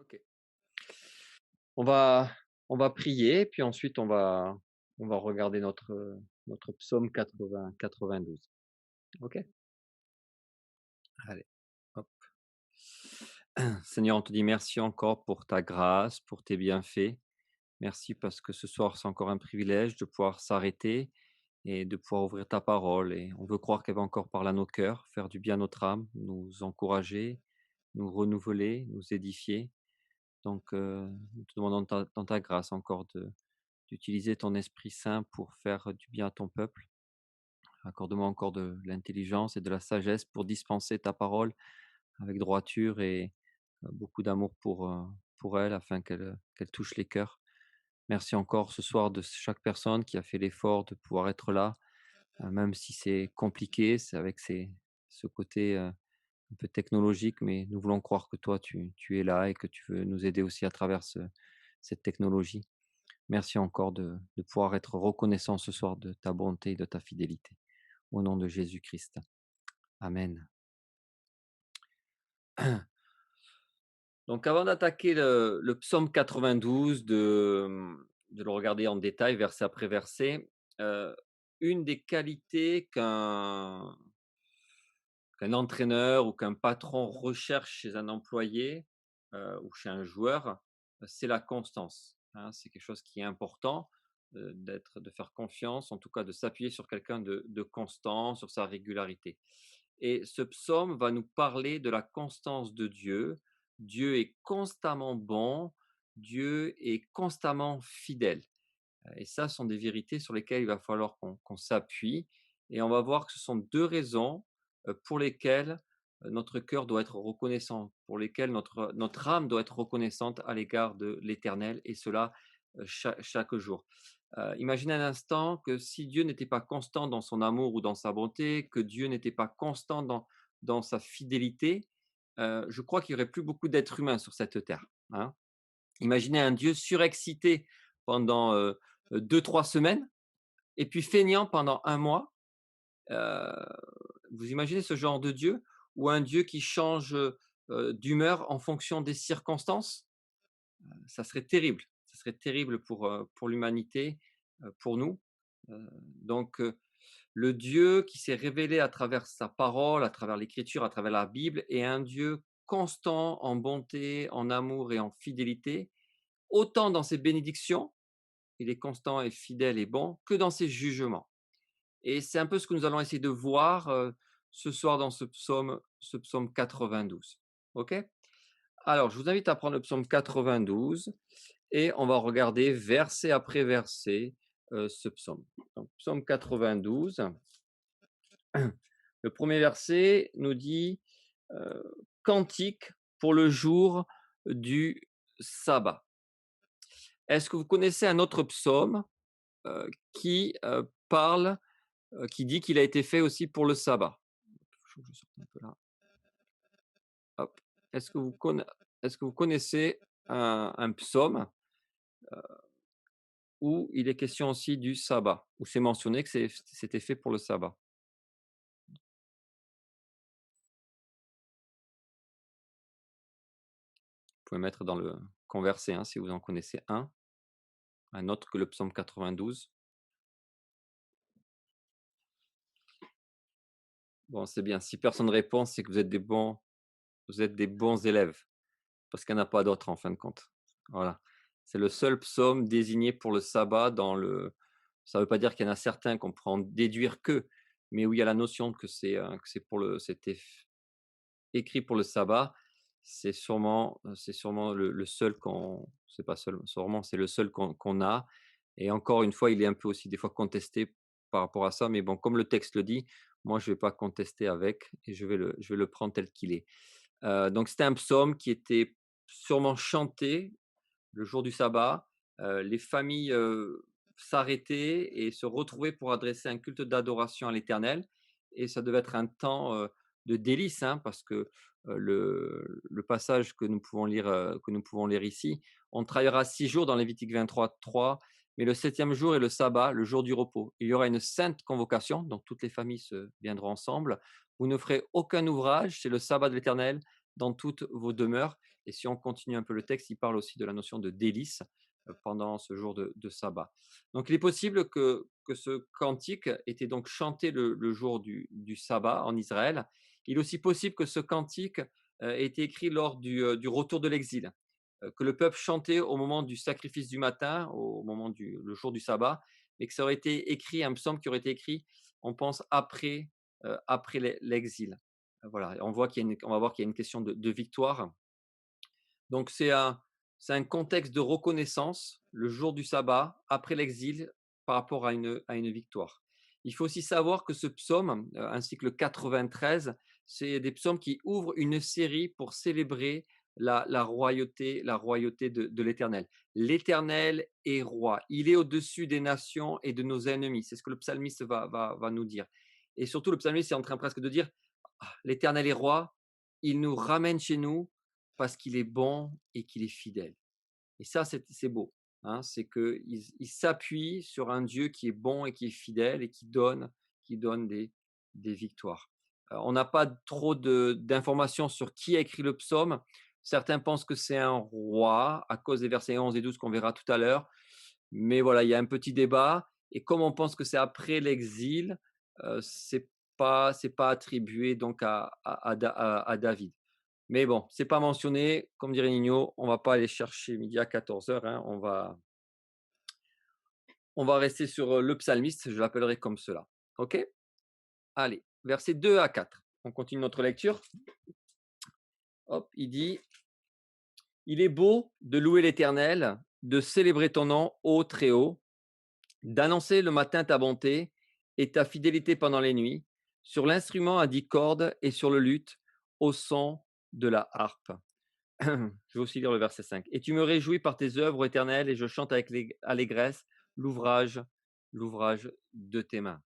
OK. On va on va prier, puis ensuite on va regarder notre psaume 92. OK? Allez, hop. Seigneur, on te dit merci encore pour ta grâce, pour tes bienfaits. Merci parce que ce soir, c'est encore un privilège de pouvoir s'arrêter et de pouvoir ouvrir ta parole et on veut croire qu'elle va encore parler à nos cœurs, faire du bien à notre âme, nous encourager, nous renouveler, nous édifier. Donc, nous te demandons dans ta grâce encore d'utiliser ton Esprit Saint pour faire du bien à ton peuple. Accorde-moi encore de l'intelligence et de la sagesse pour dispenser ta parole avec droiture et beaucoup d'amour pour elle afin qu'elle touche les cœurs. Merci encore ce soir de chaque personne qui a fait l'effort de pouvoir être là, même si c'est compliqué, c'est avec ce côté un peu technologique, mais nous voulons croire que toi, tu es là et que tu veux nous aider aussi à travers cette technologie. Merci encore de pouvoir être reconnaissant ce soir de ta bonté et de ta fidélité. Au nom de Jésus-Christ. Amen. Donc avant d'attaquer le psaume 92, de le regarder en détail, verset après verset, une des qualités qu'un entraîneur ou qu'un patron recherche chez un employé, ou chez un joueur, c'est la constance, hein. C'est quelque chose qui est important, de faire confiance, en tout cas de s'appuyer sur quelqu'un de constant, sur sa régularité. Et ce psaume va nous parler de la constance de Dieu. Dieu est constamment bon, Dieu est constamment fidèle. Et ça sont des vérités sur lesquelles il va falloir qu'on s'appuie et on va voir que ce sont 2 raisons, pour lesquelles, notre cœur doit être reconnaissant, pour lesquelles notre âme doit être reconnaissante à l'égard de l'Éternel et cela, chaque jour. Imaginez un instant que si Dieu n'était pas constant dans son amour ou dans sa bonté, que Dieu n'était pas constant dans sa fidélité, je crois qu'il y aurait plus beaucoup d'êtres humains sur cette terre, hein. Imaginez un Dieu surexcité pendant, 2-3 semaines et puis feignant pendant un mois. Heu, vous imaginez ce genre de Dieu? Ou un Dieu qui change, d'humeur en fonction des circonstances? Ça serait terrible. Ça serait terrible pour l'humanité, pour nous. Donc, le Dieu qui s'est révélé à travers sa parole, à travers l'écriture, à travers la Bible est un Dieu constant en bonté, en amour et en fidélité, autant dans ses bénédictions, il est constant et fidèle et bon, que dans ses jugements. Et c'est un peu ce que nous allons essayer de voir, ce soir dans ce psaume 92. OK? Alors, je vous invite à prendre le psaume 92 et on va regarder verset après verset, ce psaume. Donc psaume 92, le premier verset nous dit, heu: «Cantique pour le jour du sabbat». Est-ce que vous connaissez un autre psaume, qui, parle, qui dit qu'il a été fait aussi pour le sabbat? Faut que je sorte un peu là. Hop. Est-ce que vous conna est-ce que vous connaissez un psaume où il est question aussi du sabbat? Où c'est mentionné que c'était fait pour le sabbat? Vous pouvez mettre dans le converser, hein, si vous en connaissez un autre que le psaume 92. Bon, c'est bien. Si personne répond, c'est que vous êtes des bons élèves, parce qu'il y en a pas d'autres en fin de compte. Voilà. C'est le seul psaume désigné pour le sabbat dans le ça ne veut pas dire qu'il y en a certains qu'on pourrait en déduire que, mais où il y a la notion que c'était écrit pour le sabbat, c'est sûrement le seul qu'on c'est pas seul, sûrement c'est le seul qu'on a et encore une fois, il est un peu aussi des fois contesté par rapport à ça, mais bon, comme le texte le dit, moi je vais pas contester avec et je vais le prendre tel qu'il est. Donc c'était un psaume qui était sûrement chanté le jour du sabbat, les familles, s'arrêtaient et se retrouvaient pour adresser un culte d'adoration à l'Éternel et ça devait être un temps, de délices, hein, parce que, le passage que nous pouvons lire ici: «On travaillera 6 jours» dans Lévitique 23:3, «mais le septième jour est le sabbat, le jour du repos. Il y aura une sainte convocation», donc toutes les familles se viendront ensemble. «Vous ne ferez aucun ouvrage, c'est le sabbat de l'Éternel. dans toutes vos demeures. Et si on continue un peu le texte, il parle aussi de la notion de délice pendant ce jour de sabbat. Donc il est possible que ce cantique était donc chanté le jour du sabbat en Israël. Il est aussi possible que ce cantique ait été écrit lors du retour de l'exil, que le peuple chantait au moment du sacrifice du matin, au moment le jour du sabbat, mais que ça aurait été écrit, un psaume qui aurait été écrit, on pense, après l'exil. Voilà, on va voir qu'il y a une question de victoire. Donc c'est un contexte de reconnaissance, le jour du sabbat, après l'exil, par rapport à une victoire. Il faut aussi savoir que ce psaume, ainsi que le 93, c'est des psaumes qui ouvrent une série pour célébrer la royauté de l'Éternel. L'Éternel est roi. Il est au-dessus des nations et de nos ennemis. C'est ce que le psalmiste va nous dire. Et surtout, le psalmiste est en train presque de dire, ah, l'Éternel est roi, il nous ramène chez nous, parce qu'il est bon et qu'il est fidèle. Et ça, c'est beau. Hein, c'est qu'il s'appuie sur un Dieu qui est bon et qui est fidèle et qui donne des victoires. On n'a pas trop d'informations sur qui a écrit le psaume. Certains pensent que c'est un roi à cause des versets 11 et 12 qu'on verra tout à l'heure. Mais voilà, il y a un petit débat. Et comme on pense que c'est après l'exil, c'est pas attribué donc à David. Mais bon, c'est pas mentionné. Comme dirait Nino, on va pas aller chercher midi à 14h, hein. On va rester sur le psalmiste. Je l'appellerai comme cela. OK? Allez, versets 2 à 4. On continue notre lecture. Hop, il dit, il est beau de louer l'Éternel, de célébrer ton nom, ô Très-Haut, d'annoncer le matin ta bonté et ta fidélité pendant les nuits, sur l'instrument à 10 cordes et sur le luth, au son de la harpe. Je vais aussi lire le verset 5. Et tu me réjouis par tes œuvres éternelles et je chante avec allégresse l'ouvrage, l'ouvrage de tes mains.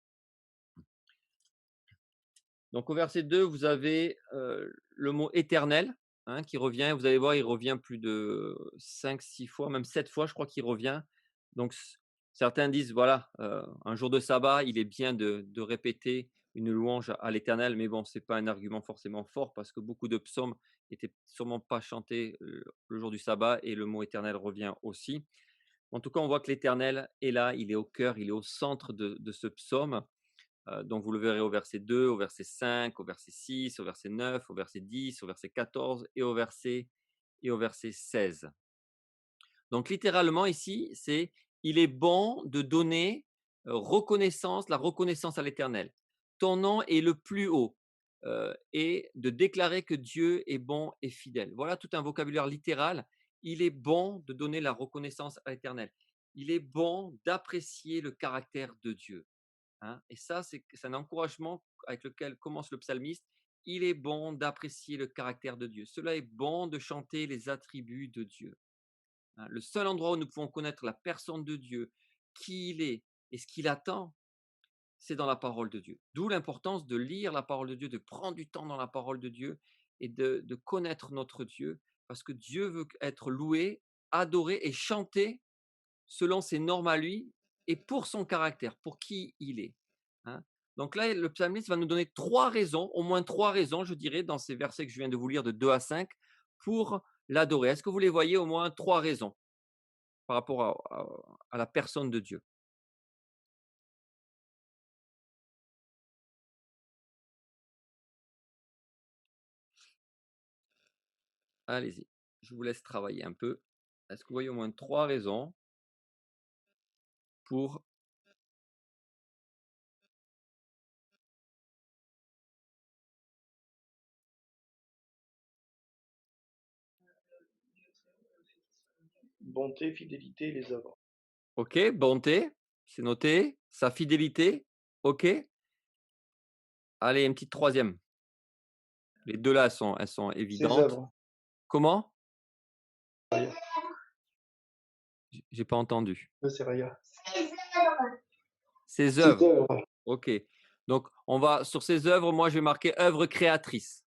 Donc au verset 2, vous avez le mot éternel, hein, qui revient. Vous allez voir, il revient plus de 5, 6 fois, même 7 fois, je crois qu'il revient. Donc certains disent, voilà, un jour de sabbat, il est bien de répéter une louange à l'éternel, mais bon, ce n'est pas un argument forcément fort parce que beaucoup de psaumes n'étaient sûrement pas chantés le jour du sabbat et le mot éternel revient aussi. En tout cas, on voit que l'éternel est là, il est au cœur, il est au centre de ce psaume. Donc vous le verrez au verset 2, au verset 5, au verset 6, au verset 9, au verset 10, au verset 14 et au verset 16. Donc littéralement ici, c'est il est bon de donner la reconnaissance à l'Éternel. Ton nom est le plus haut et de déclarer que Dieu est bon et fidèle. Voilà tout un vocabulaire littéral. Il est bon de donner la reconnaissance à l'Éternel. Il est bon d'apprécier le caractère de Dieu. Hein. Et ça, c'est un encouragement avec lequel commence le psalmiste. Il est bon d'apprécier le caractère de Dieu. Cela est bon de chanter les attributs de Dieu. Hein. Le seul endroit où nous pouvons connaître la personne de Dieu, qui il est et ce qu'il attend, c'est dans la parole de Dieu. D'où l'importance de lire la parole de Dieu, de prendre du temps dans la parole de Dieu et de connaître notre Dieu, parce que Dieu veut être loué, adoré et chanté selon ses normes à lui et pour son caractère, pour qui il est. Hein. Donc là, le psalmiste va nous donner 3 raisons, au moins 3 raisons, je dirais, dans ces versets que je viens de vous lire de 2 à 5, pour l'adorer. Est-ce que vous les voyez au moins 3 raisons par rapport à la personne de Dieu? Allez-y, je vous laisse travailler un peu. Est-ce que vous voyez au moins 3 raisons pour... Bonté, fidélité, les œuvres. OK, bonté, c'est noté. Sa fidélité, OK. Allez, une petite troisième. Les deux là, elles sont Ses évidentes. œuvres. Comment? Raya. J'ai pas entendu. C'est Raya. Ses Ses œuvres. œuvres. OK. Donc on va sur ses œuvres, moi je vais marquer œuvre créatrice.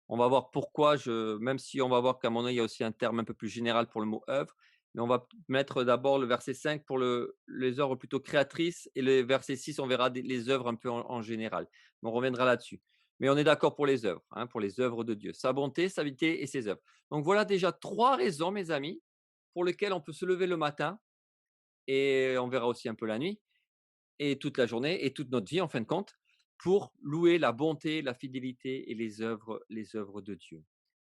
On va voir pourquoi même si on va voir qu'à mon avis, il y a aussi un terme un peu plus général pour le mot œuvre, mais on va mettre d'abord le verset 5 pour les œuvres plutôt créatrices et le verset 6, on verra les œuvres un peu en général. On reviendra là-dessus. Mais on est d'accord pour les œuvres, hein, pour les œuvres de Dieu. Sa bonté, sa vérité et ses œuvres. Donc voilà déjà 3 raisons, mes amis, pour lesquelles on peut se lever le matin et on verra aussi un peu la nuit et toute la journée et toute notre vie en fin de compte, pour louer la bonté, la fidélité et les œuvres de Dieu.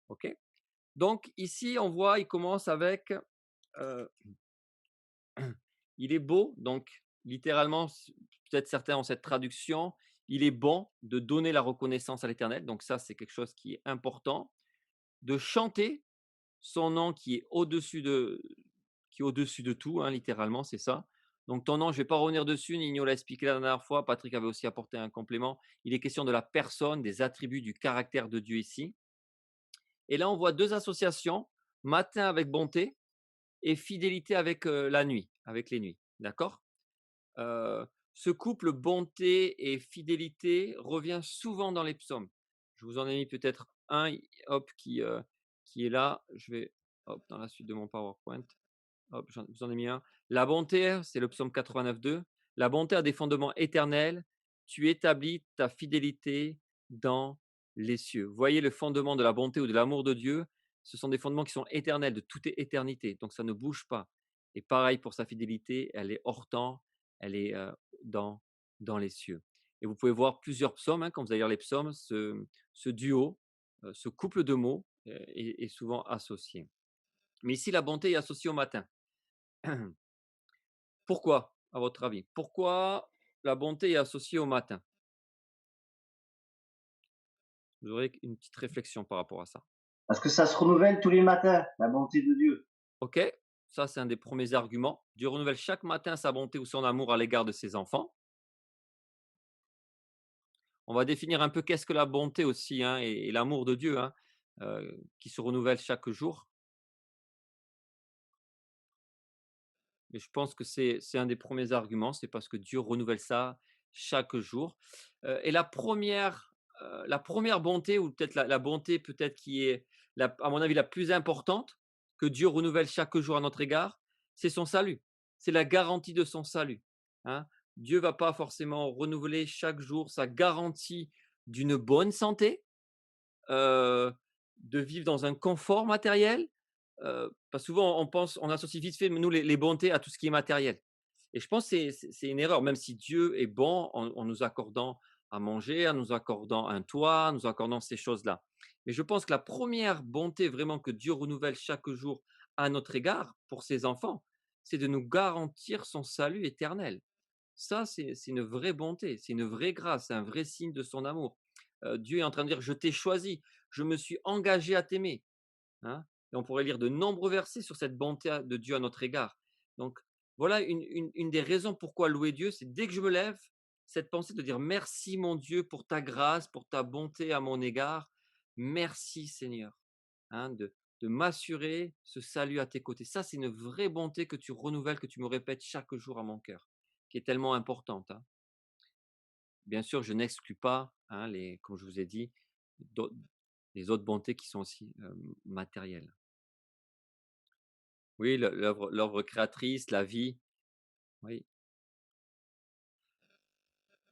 OK? Donc ici, on voit, il commence avec, heu, il est beau, donc littéralement, peut-être certains ont cette traduction, il est bon de donner la reconnaissance à l'Éternel, donc ça, c'est quelque chose qui est important, de chanter son nom qui est au-dessus de tout, hein, littéralement, c'est ça. Donc ton nom, je ne vais pas revenir dessus, Nino l'a expliqué la dernière fois, Patrick avait aussi apporté un complément. Il est question de la personne, des attributs, du caractère de Dieu ici. Et là, on voit 2 associations, matin avec bonté et fidélité avec, la nuit, avec les nuits, d'accord? Heu, Ce couple bonté et fidélité revient souvent dans les psaumes. Je vous en ai mis peut-être un, hop, qui est là. Je vais, hop, dans la suite de mon PowerPoint. Hop, je vous en ai mis un. La bonté, c'est le psaume 89,2. La bonté a des fondements éternels. Tu établis ta fidélité dans les cieux. Vous voyez le fondement de la bonté ou de l'amour de Dieu, ce sont des fondements qui sont éternels, de toute éternité. Donc ça ne bouge pas. Et pareil pour sa fidélité, elle est hors temps, elle est dans, dans les cieux. Et vous pouvez voir plusieurs psaumes, hein, quand vous allez lire les psaumes, ce duo, ce couple de mots est souvent associé. Mais ici, la bonté est associée au matin. Pourquoi, à votre avis? Pourquoi la bonté est associée au matin? Vous aurez une petite réflexion par rapport à ça. Parce que ça se renouvelle tous les matins, la bonté de Dieu. OK, ça c'est un des premiers arguments. Dieu renouvelle chaque matin sa bonté ou son amour à l'égard de ses enfants. On va définir un peu qu'est-ce que la bonté aussi, hein, et l'amour de Dieu, hein, qui se renouvelle chaque jour. Mais je pense que c'est un des premiers arguments, c'est parce que Dieu renouvelle ça chaque jour. Et la première bonté ou peut-être la bonté peut-être qui est la à mon avis la plus importante que Dieu renouvelle chaque jour à notre égard, c'est son salut. C'est la garantie de son salut, hein. Dieu va pas forcément renouveler chaque jour sa garantie d'une bonne santé, heu, de vivre dans un confort matériel, parce que souvent on associe vite fait, nous, les bontés à tout ce qui est matériel. Et je pense que c'est une erreur, même si Dieu est bon en nous accordant à manger, en nous accordant un toit, en nous accordant ces choses-là. Mais je pense que la première bonté vraiment que Dieu renouvelle chaque jour à notre égard, pour ses enfants, c'est de nous garantir son salut éternel. Ça, c'est une vraie bonté, c'est une vraie grâce, c'est un vrai signe de son amour. Dieu est en train de dire: «Je t'ai choisi, je me suis engagé à t'aimer», hein. Et on pourrait lire de nombreux versets sur cette bonté de Dieu à notre égard. Donc voilà une des raisons pourquoi louer Dieu, c'est dès que je me lève, cette pensée de dire: «Merci mon Dieu pour ta grâce, pour ta bonté à mon égard. Merci Seigneur», hein, de m'assurer ce salut à tes côtés. Ça, c'est une vraie bonté que tu renouvelles, que tu me répètes chaque jour à mon cœur, qui est tellement importante, hein. Bien sûr, je n'exclus pas, hein, comme je vous ai dit, d'au les autres bontés qui sont aussi, matérielles. Oui, l'œuvre créatrice, la vie, oui,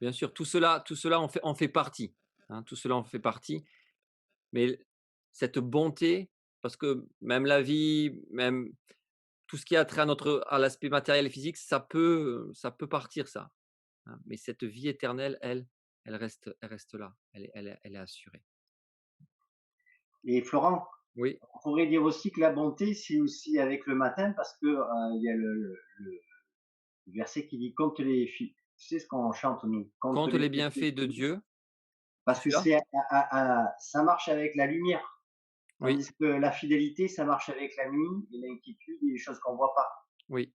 bien sûr, tout cela en fait partie, hein, tout cela en fait partie, mais cette bonté, parce que même la vie, même tout ce qui a trait à l'aspect matériel et physique, ça peut partir ça, hein, mais cette vie éternelle, elle reste là, elle est assurée. Et Florent, Oui, on pourrait dire aussi que la bonté, c'est aussi avec le matin, parce que il y a le verset qui dit compte tu sais ce qu'on chante nous, compte compte les les bienfaits bienfaits de de Dieu. Dieu, Parce que celui-là? ça marche avec la lumière, Oui, tandis que la fidélité, ça marche avec la nuit et l'inquiétude et les choses qu'on voit pas. oui.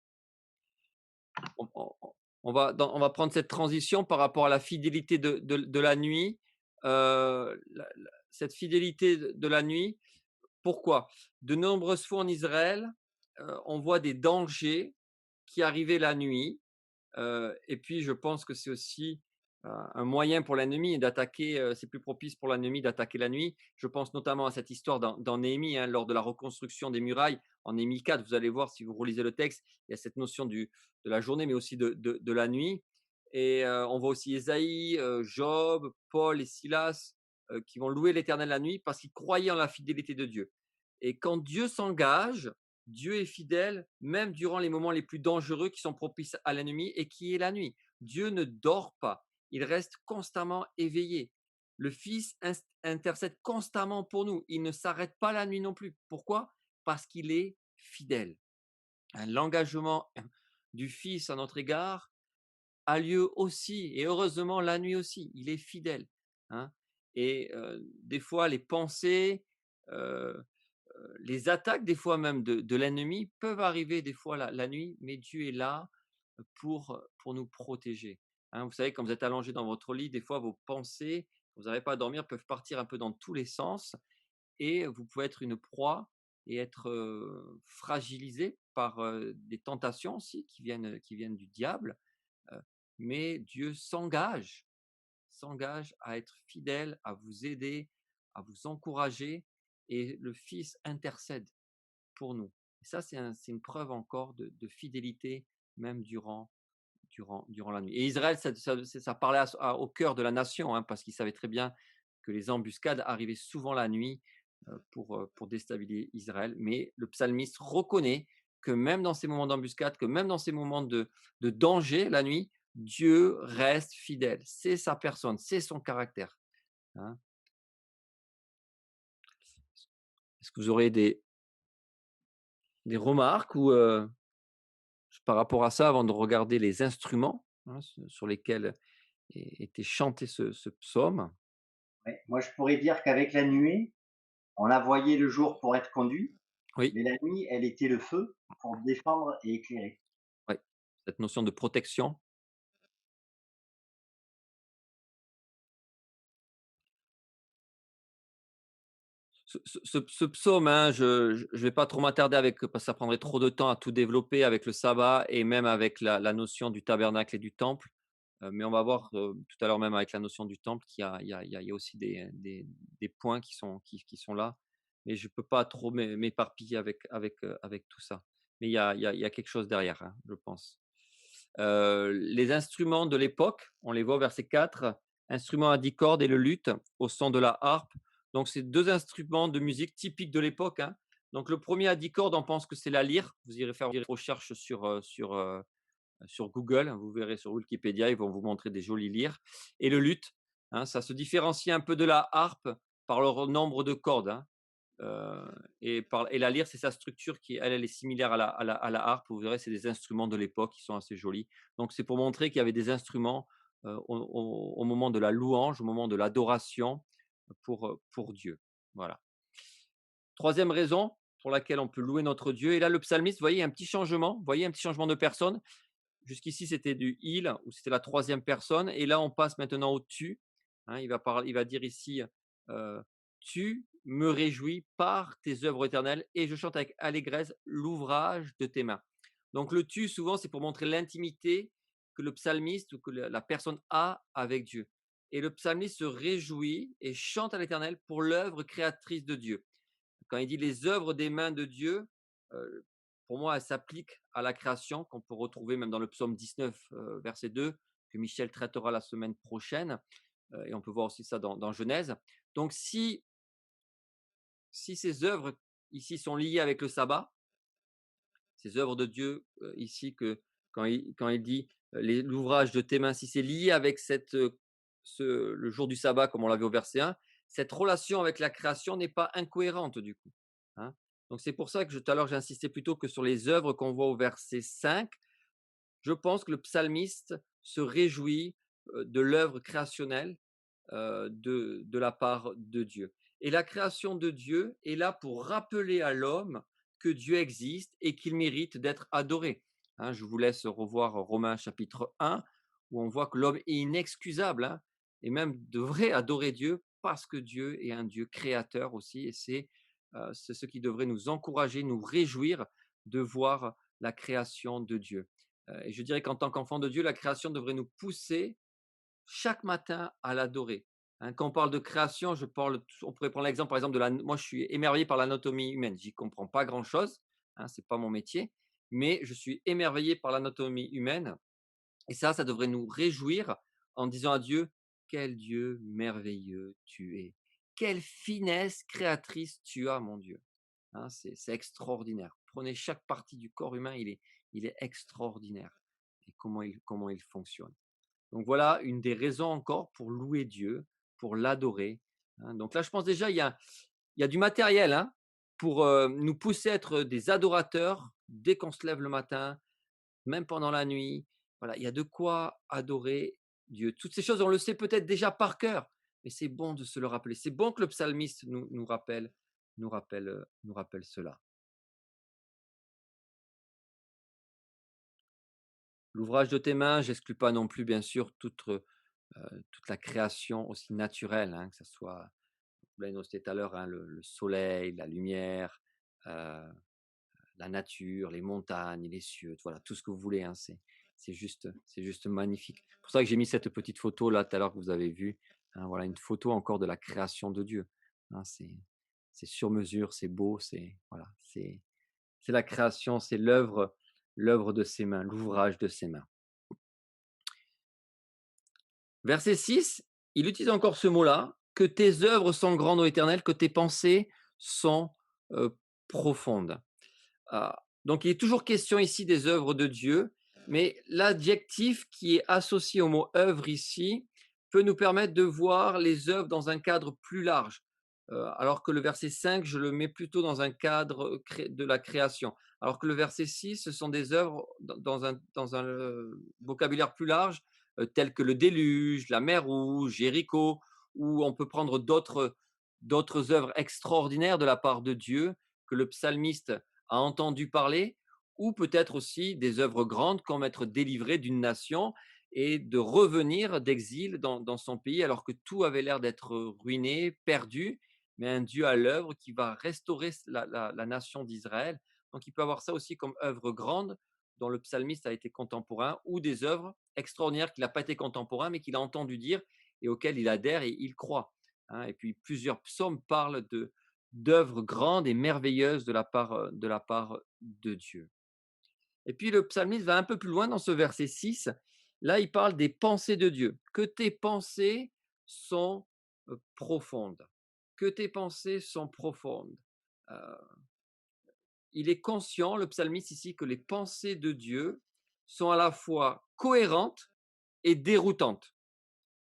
On va prendre cette transition par rapport à la fidélité de la nuit. Cette fidélité de la nuit, pourquoi? De nombreuses fois en Israël, on voit des dangers qui arrivaient la nuit. Et puis je pense que c'est aussi, un moyen pour l'ennemi d'attaquer, c'est plus propice pour l'ennemi d'attaquer la nuit. Je pense notamment à cette histoire dans Néhémie, hein, lors de la reconstruction des murailles. En Néhémie 4, vous allez voir si vous relisez le texte, il y a cette notion de la journée, mais aussi de la nuit. Et on voit aussi Ésaïe, Job, Paul et Silas, qui vont louer l'Éternel la nuit parce qu'ils croyaient en la fidélité de Dieu. Et quand Dieu s'engage, Dieu est fidèle même durant les moments les plus dangereux qui sont propices à l'ennemi et qui est la nuit. Dieu ne dort pas, il reste constamment éveillé. Le Fils intercède constamment pour nous. Il ne s'arrête pas la nuit non plus. Pourquoi? Parce qu'il est fidèle. L'engagement du Fils à notre égard a lieu aussi, et heureusement la nuit aussi. Il est fidèle. Hein. Et des fois, les pensées, euh, les attaques, des fois même de l'ennemi, peuvent arriver des fois la nuit, mais Dieu est là pour nous protéger. Hein. Vous savez, quand vous êtes allongé dans votre lit, des fois, vos pensées, vous n'arrivez pas à dormir, peuvent partir un peu dans tous les sens et vous pouvez être une proie et être fragilisé par des tentations aussi qui viennent du diable. Euh, mais Dieu s'engage à être fidèle, à vous aider, à vous encourager et le Fils intercède pour nous. Et ça, c'est une preuve encore de fidélité même durant la nuit. Et Israël, ça parlait au cœur de la nation, hein, parce qu'ils savaient très bien que les embuscades arrivaient souvent la nuit pour déstabiliser Israël. Mais le psalmiste reconnaît que même dans ces moments d'embuscade, que même dans ces moments de danger la nuit, Dieu reste fidèle. C'est sa personne, c'est son caractère. Hein. Est-ce que vous aurez des remarques ou par rapport à ça avant de regarder les instruments hein, sur lesquels était chanté ce psaume? Ouais. Moi, je pourrais dire qu'avec la nuée, on la voyait le jour pour être conduit, Oui, mais la nuit, elle était le feu pour défendre et éclairer. oui, cette notion de protection. Ce psaume, hein, je ne vais pas trop m'attarder avec parce que ça prendrait trop de temps à tout développer avec le sabbat et même avec la notion du tabernacle et du temple. Mais on va voir tout à l'heure même avec la notion du temple qu'il y a, il y a aussi des points qui sont là. Mais je ne peux pas trop m'éparpiller avec tout ça. Mais il y a quelque chose derrière, hein, je pense. Les instruments de l'époque, on les voit au verset 4, instruments à 10 cordes et le luth au son de la harpe. Donc, c'est deux instruments de musique typiques de l'époque. Hein. Donc, le premier à 10 cordes, on pense que c'est la lyre. Vous irez faire une recherche sur Google, vous verrez sur Wikipédia, ils vont vous montrer des jolis lyres. Et le luth, hein, ça se différencie un peu de la harpe par leur nombre de cordes. Hein. Et la lyre, c'est sa structure qui, elle est similaire à la harpe. Vous verrez, c'est des instruments de l'époque qui sont assez jolis. Donc, c'est pour montrer qu'il y avait des instruments au moment de la louange, au moment de l'adoration pour Dieu. Voilà. Troisième raison pour laquelle on peut louer notre Dieu. Et là, le psalmiste, vous voyez, il y a un petit changement. Vous voyez, un petit changement de personne. Jusqu'ici, c'était du il, ou c'était la troisième personne. Et là, on passe maintenant au tu. Hein, il va dire ici tu me réjouis par tes œuvres éternelles et je chante avec allégresse l'ouvrage de tes mains. Donc, le tu, souvent, c'est pour montrer l'intimité que le psalmiste ou que la personne a avec Dieu. Et le psalmiste se réjouit et chante à l'Éternel pour l'œuvre créatrice de Dieu. Quand il dit les œuvres des mains de Dieu, euh, pour moi, elle s'applique à la création, qu'on peut retrouver même dans le psaume 19, verset 2, que Michel traitera la semaine prochaine. Et on peut voir aussi ça dans Genèse. Donc, si ces œuvres ici sont liées avec le sabbat, ces œuvres de Dieu ici, quand il dit l'ouvrage de tes mains, si c'est lié avec le jour du sabbat, comme on l'a vu au verset 1, cette relation avec la création n'est pas incohérente du coup. Hein. Donc c'est pour ça que tout à l'heure j'insistais plutôt que sur les œuvres qu'on voit au verset 5. Je pense que le psalmiste se réjouit de l'œuvre créationnelle de la part de Dieu. Et la création de Dieu est là pour rappeler à l'homme que Dieu existe et qu'il mérite d'être adoré. Hein, je vous laisse revoir Romains chapitre 1, où on voit que l'homme est inexcusable hein, et même devrait adorer Dieu parce que Dieu est un Dieu créateur aussi. Et c'est ce qui devrait nous encourager, nous réjouir de voir la création de Dieu. Et je dirais qu'en tant qu'enfant de Dieu, la création devrait nous pousser chaque matin à l'adorer. Hein, quand on parle de création, on pourrait prendre l'exemple, par exemple, moi, je suis émerveillé par l'anatomie humaine. J'y comprends pas grand-chose, hein, c'est pas mon métier, mais je suis émerveillé par l'anatomie humaine. Et ça devrait nous réjouir en disant à Dieu, quel Dieu merveilleux tu es. quelle finesse créatrice tu as, mon Dieu. Hein, c'est extraordinaire. Prenez chaque partie du corps humain, il est extraordinaire. Et comment il fonctionne. Donc voilà une des raisons encore pour louer Dieu, pour l'adorer. Hein. Donc là, je pense déjà, il y a du matériel, hein, pour nous pousser à être des adorateurs dès qu'on se lève le matin, même pendant la nuit. Voilà, il y a de quoi adorer Dieu. Toutes ces choses, on le sait peut-être déjà par cœur, mais c'est bon de se le rappeler. C'est bon que le psalmiste nous rappelle cela. L'ouvrage de tes mains, j'exclus pas non plus, bien sûr, toute la création aussi naturelle, hein, que ce soit, vous l'avez noté tout à l'heure, hein, le soleil, la lumière, euh, la nature, les montagnes, les cieux, voilà, tout ce que vous voulez, hein, c'est juste magnifique. C'est pour ça que j'ai mis cette petite photo là tout à l'heure que vous avez vue, hein, voilà, une photo encore de la création de Dieu. Hein, c'est sur mesure, c'est beau, voilà, c'est la création, c'est l'œuvre de ses mains, l'ouvrage de ses mains. Verset 6, il utilise encore ce mot-là, que tes œuvres sont grandes, ô Éternel, que tes pensées sont profondes. Donc, il est toujours question ici des œuvres de Dieu, mais l'adjectif qui est associé au mot œuvre ici peut nous permettre de voir les œuvres dans un cadre plus large, alors que le verset 5, je le mets plutôt dans un cadre de la création, alors que le verset 6, ce sont des œuvres dans un vocabulaire plus large, tels que le déluge, la mer Rouge, Jéricho, où on peut prendre d'autres œuvres extraordinaires de la part de Dieu que le psalmiste a entendu parler, ou peut-être aussi des œuvres grandes comme être délivré d'une nation et de revenir d'exil dans son pays alors que tout avait l'air d'être ruiné, perdu, mais un Dieu à l'œuvre qui va restaurer la nation d'Israël. Donc il peut avoir ça aussi comme œuvre grande dont le psalmiste a été contemporain, ou des œuvres extraordinaires qu'il n'a pas été contemporain mais qu'il a entendu dire et auxquelles il adhère et il croit. Hein. Et puis plusieurs psaumes parlent d'œuvres grandes et merveilleuses de la part de Dieu. Et puis le psalmiste va un peu plus loin dans ce verset 6. Là, il parle des pensées de Dieu. Que tes pensées sont profondes. Que tes pensées sont profondes. Euh, il est conscient, le psalmiste ici, que les pensées de Dieu sont à la fois cohérentes et déroutantes.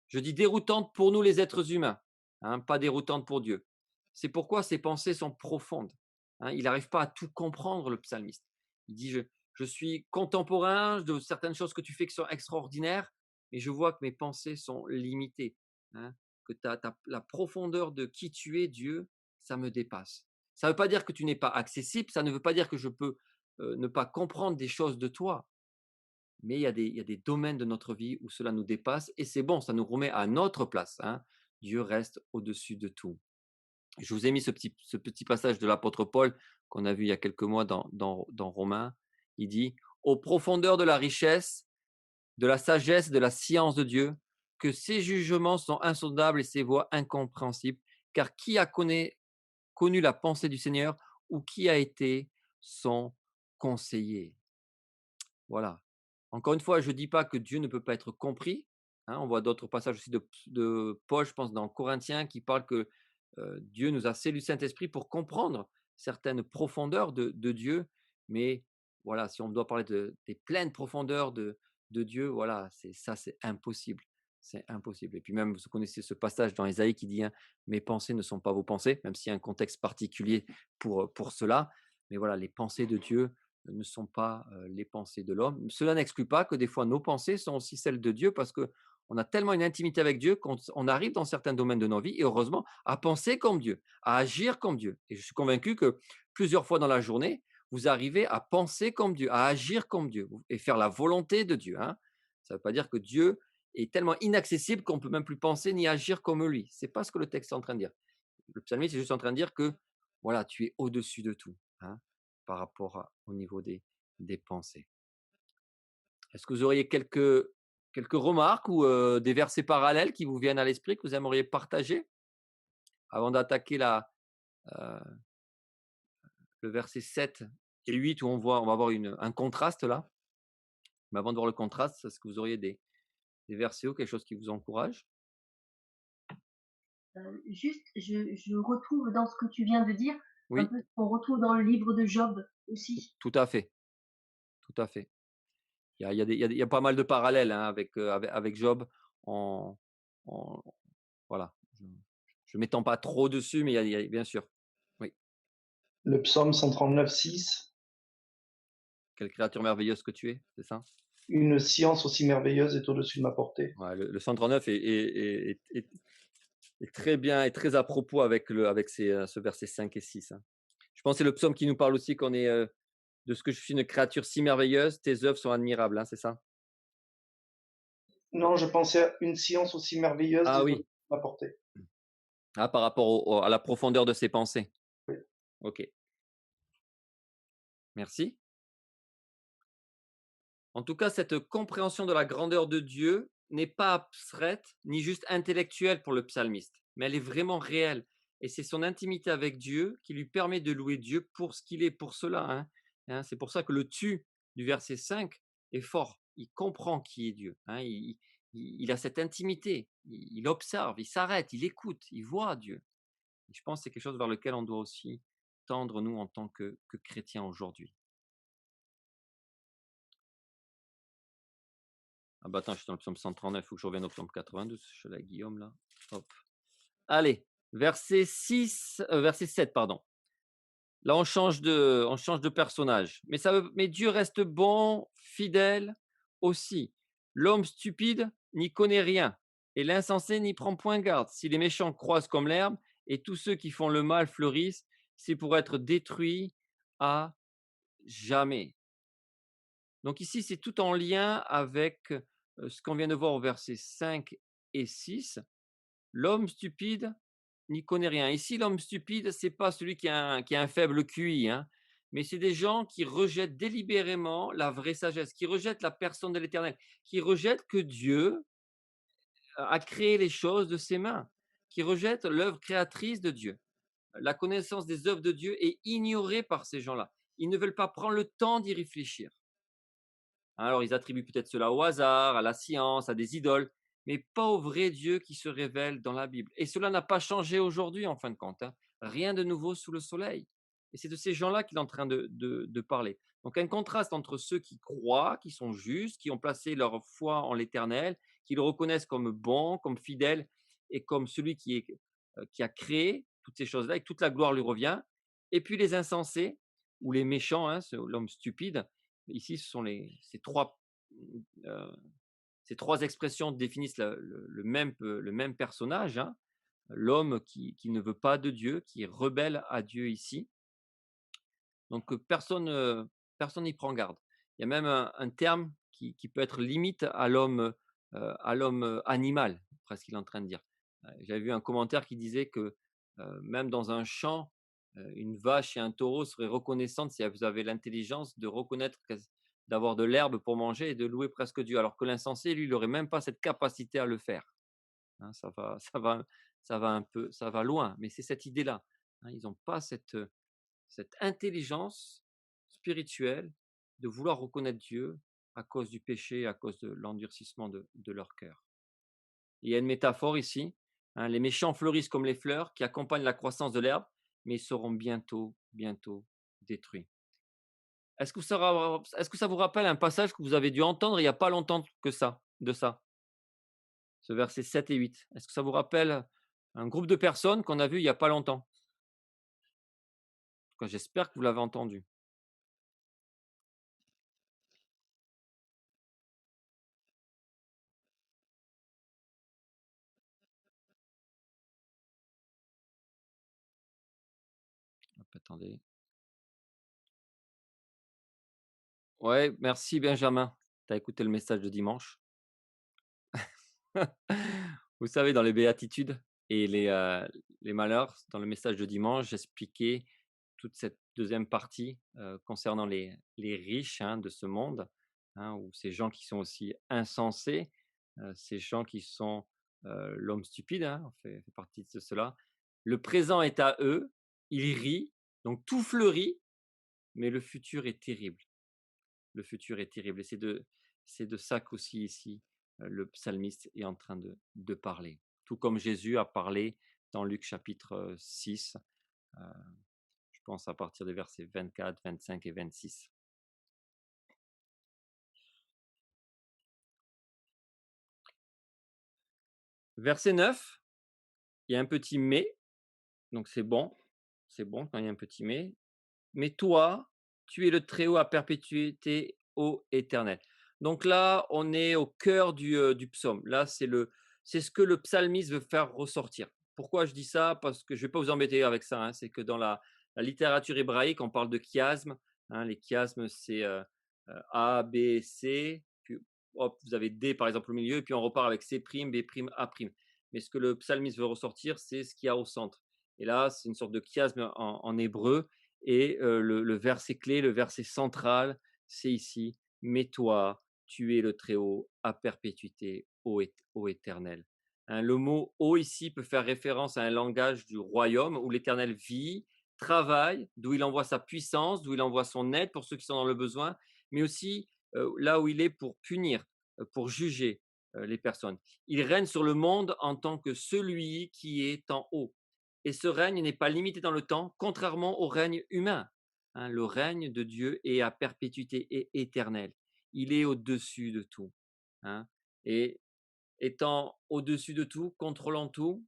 Je dis déroutante pour nous les êtres humains, hein, pas déroutante pour Dieu. C'est pourquoi ses pensées sont profondes. Hein. Il n'arrive pas à tout comprendre, le psalmiste. Il dit, je suis contemporain de certaines choses que tu fais qui sont extraordinaires, mais je vois que mes pensées sont limitées. Hein, que la profondeur de qui tu es, Dieu, ça me dépasse. Ça ne veut pas dire que tu n'es pas accessible, ça ne veut pas dire que je peux ne pas comprendre des choses de toi, mais il y a des domaines de notre vie où cela nous dépasse et c'est bon, ça nous remet à notre place. Hein. Dieu reste au-dessus de tout. Je vous ai mis ce petit passage de l'apôtre Paul qu'on a vu il y a quelques mois dans Romains. Il dit, aux profondeurs de la richesse, de la sagesse, de la science de Dieu, que ses jugements sont insondables et ses voies incompréhensibles, car qui a connu la pensée du Seigneur ou qui a été son conseiller. Voilà. Encore une fois, je ne dis pas que Dieu ne peut pas être compris. Hein. On voit d'autres passages aussi de Paul, je pense, dans Corinthiens, qui parle que Dieu nous a scellé le Saint-Esprit pour comprendre certaines profondeurs de Dieu. Mais voilà, si on doit parler des pleines profondeurs de Dieu, voilà, c'est impossible. C'est impossible. Et puis même, vous connaissez ce passage dans Ésaïe qui dit, hein, mes pensées ne sont pas vos pensées, même s'il y a un contexte particulier pour cela. Mais voilà, les pensées de Dieu ne sont pas les pensées de l'homme. Cela n'exclut pas que des fois nos pensées sont aussi celles de Dieu parce que on a tellement une intimité avec Dieu qu'on arrive dans certains domaines de nos vies et heureusement à penser comme Dieu, à agir comme Dieu. Et je suis convaincu que plusieurs fois dans la journée, vous arrivez à penser comme Dieu, à agir comme Dieu et faire la volonté de Dieu. Hein. Ça ne veut pas dire que Dieu est tellement inaccessible qu'on ne peut même plus penser ni agir comme lui. C'est pas ce que le texte est en train de dire. Le psalmiste est juste en train de dire que voilà, tu es au-dessus de tout. Hein, par rapport au niveau des pensées. Est-ce que vous auriez quelques remarques ou des versets parallèles qui vous viennent à l'esprit, que vous aimeriez partager avant d'attaquer euh, le verset 7 et 8 où on va avoir un contraste là. Mais avant de voir le contraste, est-ce que vous auriez des versets ou quelque chose qui vous encourage? Juste, je retrouve dans ce que tu viens de dire, un Oui, peu ce qu'on retrouve dans le livre de Job aussi. tout à fait, tout à fait. Il y a pas mal de parallèles, hein, avec Job. En en voilà, je m'étends pas trop dessus, mais il y a bien sûr. Oui. Le psaume 139:6, Quelle créature merveilleuse que tu es, c'est ça? une science aussi merveilleuse est au-dessus de ma portée. Ouais, le 139 est très bien et très à propos avec ce verset 5 et 6, hein. Je pense que c'est le psaume qui nous parle aussi qu'on est, de ce que je suis une créature si merveilleuse, tes œuvres sont admirables, hein, c'est ça? Non, je pensais à une science aussi merveilleuse Ah est oui, au-dessus de ma portée. ah par rapport à la profondeur de ses pensées. Oui. OK, merci. En tout cas, cette compréhension de la grandeur de Dieu n'est pas abstraite ni juste intellectuelle pour le psalmiste, mais elle est vraiment réelle. Et c'est son intimité avec Dieu qui lui permet de louer Dieu pour ce qu'il est, pour cela, hein. C'est pour ça que le tu du verset 5 est fort. Il comprend qui est Dieu, hein. Il a cette intimité. Il observe, il s'arrête, il écoute, il voit Dieu. Et je pense que c'est quelque chose vers lequel on doit aussi tendre, nous, en tant que chrétiens aujourd'hui. Ah bah attends, je suis dans le psaume 139, il faut que je revienne au psaume 92, je suis là, Guillaume, là. Hop. Allez, verset 7, pardon. Là, on change de personnage. Mais Dieu reste bon, fidèle aussi. L'homme stupide n'y connaît rien, et l'insensé n'y prend point garde. Si les méchants croissent comme l'herbe, et tous ceux qui font le mal fleurissent, c'est pour être détruits à jamais. Donc ici, c'est tout en lien avec ce qu'on vient de voir au verset 5 et 6. L'homme stupide n'y connaît rien. Ici, l'homme stupide, c'est pas celui qui a un faible QI, hein, mais c'est des gens qui rejettent délibérément la vraie sagesse, qui rejettent la personne de l'Éternel, qui rejettent que Dieu a créé les choses de ses mains, qui rejettent l'œuvre créatrice de Dieu. La connaissance des œuvres de Dieu est ignorée par ces gens-là. Ils ne veulent pas prendre le temps d'y réfléchir. Alors, ils attribuent peut-être cela au hasard, à la science, à des idoles, mais pas au vrai Dieu qui se révèle dans la Bible. Et cela n'a pas changé aujourd'hui, en fin de compte, hein. Rien de nouveau sous le soleil. Et c'est de ces gens-là qu'il est en train de parler. Donc, un contraste entre ceux qui croient, qui sont justes, qui ont placé leur foi en l'Éternel, qui le reconnaissent comme bon, comme fidèle, et comme celui qui a créé toutes ces choses-là, et que toute la gloire lui revient. Et puis les insensés, ou les méchants, hein, l'homme stupide. Ici, ce sont euh, ces trois expressions définissent le même personnage, hein, l'homme qui ne veut pas de Dieu, qui est rebelle à Dieu ici. Donc personne n'y prend garde. Il y a même un terme qui peut être limite à l'homme animal, presque il est en train de dire. J'avais vu un commentaire qui disait que même dans un champ, une vache et un taureau seraient reconnaissantes si elles avaient l'intelligence de reconnaître d'avoir de l'herbe pour manger et de louer presque Dieu, alors que l'insensé, lui, il n'aurait même pas cette capacité à le faire, hein. Ça va loin, mais c'est cette idée-là, hein. Ils n'ont pas cette intelligence spirituelle de vouloir reconnaître Dieu à cause du péché, à cause de l'endurcissement de leur cœur. Il y a une métaphore ici, hein, les méchants fleurissent comme les fleurs qui accompagnent la croissance de l'herbe, mais ils seront bientôt détruits. Est-ce que ça vous rappelle un passage que vous avez dû entendre il n'y a pas longtemps que ça, de ça, ce verset 7 et 8? Est-ce que ça vous rappelle un groupe de personnes qu'on a vu il n'y a pas longtemps? En tout cas, j'espère que vous l'avez entendu. Hop, attendez. Ouais, merci Benjamin. Tu as écouté le message de dimanche. Vous savez, dans les béatitudes et les malheurs, dans le message de dimanche, j'expliquais toute cette deuxième partie concernant les riches, hein, de ce monde, hein, ou ces gens qui sont aussi insensés, ces gens qui sont l'homme stupide, hein, fait partie de cela. Le présent est à eux, ils rient, donc tout fleurit, mais le futur est terrible. Le futur est terrible. Et c'est de ça qu'aussi ici, le psalmiste est en train de parler. Tout comme Jésus a parlé dans Luc chapitre 6, euh, je pense à partir des versets 24, 25 et 26. Verset 9, il y a un petit mais, donc c'est bon quand il y a un petit mais. Mais toi, tu es le Très-Haut à perpétuité, ô Éternel. Donc là, on est au cœur du psaume. Là, c'est ce que le psalmiste veut faire ressortir. Pourquoi je dis ça? Parce que je ne vais pas vous embêter avec ça, hein. C'est que dans la littérature hébraïque, on parle de chiasmes, hein. Les chiasmes, c'est A, B, C. Puis, hop, vous avez D, par exemple, au milieu. Et puis, on repart avec C', B', A'. Mais ce que le psalmiste veut ressortir, c'est ce qu'il y a au centre. Et là, c'est une sorte de chiasme en hébreu. Et le verset clé, le verset central, c'est ici: mais toi, tu es le Très-Haut à perpétuité, ô Éternel. Hein, le mot ô ici peut faire référence à un langage du royaume où l'Éternel vit, travaille, d'où il envoie sa puissance, d'où il envoie son aide pour ceux qui sont dans le besoin, mais aussi là où il est pour punir, pour juger les personnes. Il règne sur le monde en tant que celui qui est en haut. Et ce règne n'est pas limité dans le temps, contrairement au règne humain. Hein. Le règne de Dieu est à perpétuité et éternel. Il est au-dessus de tout. Hein. Et étant au-dessus de tout, contrôlant tout,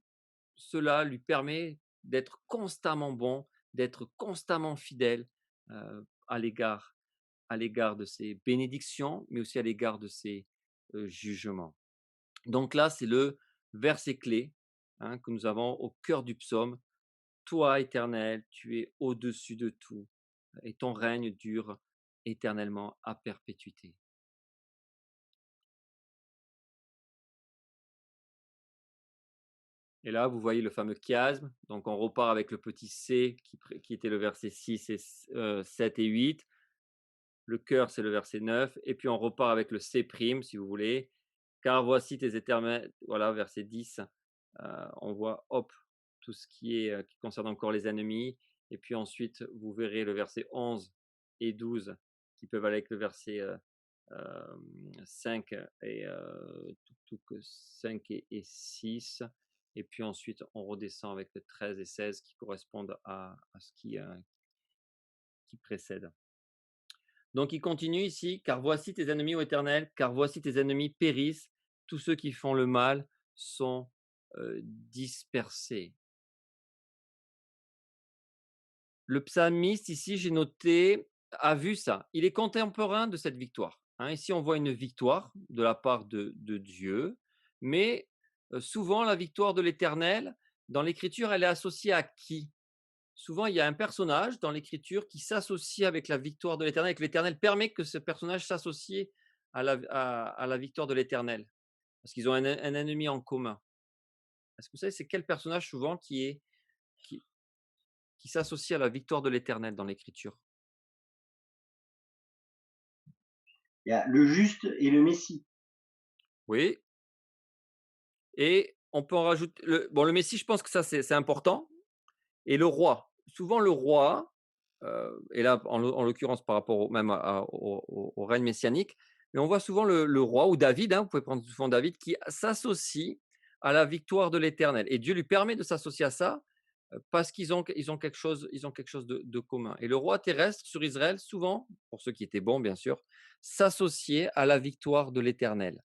cela lui permet d'être constamment bon, d'être constamment fidèle à l'égard de ses bénédictions, mais aussi à l'égard de ses jugements. Donc là, c'est le verset clé, hein, que nous avons au cœur du psaume. Toi, Éternel, tu es au-dessus de tout, et ton règne dure éternellement à perpétuité. Et là, vous voyez le fameux chiasme. Donc, on repart avec le petit C qui était le verset 6 et 7 et 8. Le cœur, c'est le verset 9. Et puis, on repart avec le C', si vous voulez. Car voici tes éternels. Voilà, verset 10. On voit, hop, tout ce qui concerne encore les ennemis. Et puis ensuite, vous verrez le verset 11 et 12 qui peuvent aller avec le verset 5 et 5 et 6. Et puis ensuite, on redescend avec le 13 et 16 qui correspondent à ce qui précède. Donc il continue ici: car voici tes ennemis, ô Éternel, car voici tes ennemis périssent, tous ceux qui font le mal sont dispersés. Le psalmiste, ici, j'ai noté, a vu ça. Il est contemporain de cette victoire. Hein. Ici, on voit une victoire de la part de Dieu, mais souvent, la victoire de l'Éternel, dans l'Écriture, elle est associée à qui? Souvent, il y a un personnage dans l'Écriture qui s'associe avec la victoire de l'Éternel, et que l'Éternel permet que ce personnage s'associe à la victoire de l'Éternel, parce qu'ils ont un ennemi en commun. Est-ce que vous savez, c'est quel personnage souvent qui, qui s'associe à la victoire de l'Éternel dans l'Écriture? Il y a le juste et le Messie. Oui, et on peut en rajouter le Messie, je pense que ça c'est important, et le roi. Souvent le roi, et là en l'occurrence par rapport même au règne messianique, mais on voit souvent le roi ou David, hein, vous pouvez prendre souvent David, qui s'associe à la victoire de l'Éternel, et Dieu lui permet de s'associer à ça parce qu'ils ont quelque chose de commun. Et le roi terrestre sur Israël, souvent, pour ceux qui étaient bons bien sûr, s'associait à la victoire de l'Éternel.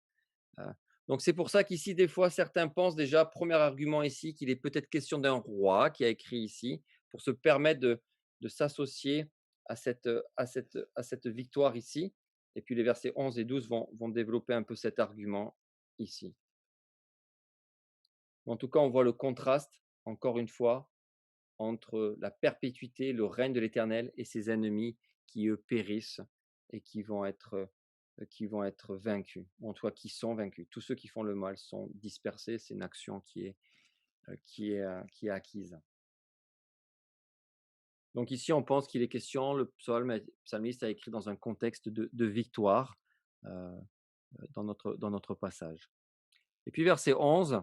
Heu, donc c'est pour ça qu'ici, des fois, certains pensent déjà, premier argument ici, qu'il est peut-être question d'un roi qui a écrit ici, pour se permettre de s'associer à cette victoire ici. Et puis les versets 11 et 12 vont développer un peu cet argument ici. En tout cas, on voit le contraste, encore une fois, entre la perpétuité, le règne de l'Éternel et ses ennemis qui, eux, périssent et qui vont être vaincus, en tout cas qui sont vaincus. Tous ceux qui font le mal sont dispersés, c'est une action qui est acquise. Donc ici, on pense qu'il est question, le psalmiste a écrit dans un contexte de victoire euh, dans notre passage. Et puis verset 11,